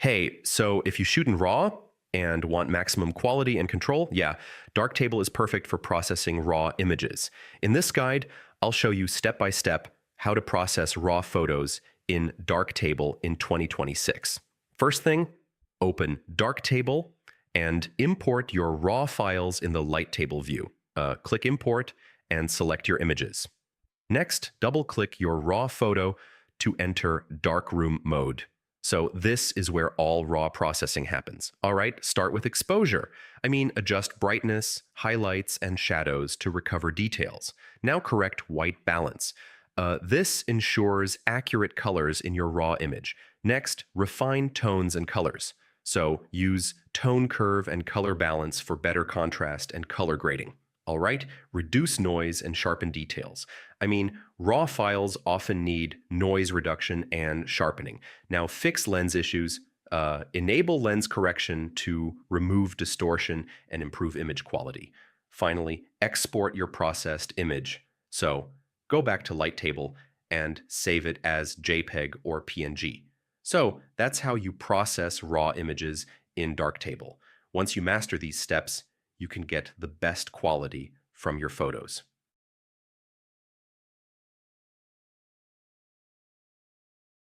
Hey, so if you shoot in RAW and want maximum quality and control, yeah, Darktable is perfect for processing raw images. In this guide, I'll show you step by step how to process raw photos in Darktable in 2026. First thing, open Darktable and import your raw files in the Light Table view. Click Import and select your images. Next, double-click your raw photo to enter darkroom mode. So this is where all raw processing happens. All right, start with exposure. Adjust brightness, highlights, and shadows to recover details. Now correct white balance. This ensures accurate colors in your raw image. Next, refine tones and colors. So use tone curve and color balance for better contrast and color grading. All right, reduce noise and sharpen details. Raw files often need noise reduction and sharpening. Now, fix lens issues, enable lens correction to remove distortion and improve image quality. Finally, export your processed image. So, go back to Light Table and save it as JPEG or PNG. So, that's how you process raw images in Darktable. Once you master these steps, you can get the best quality from your photos.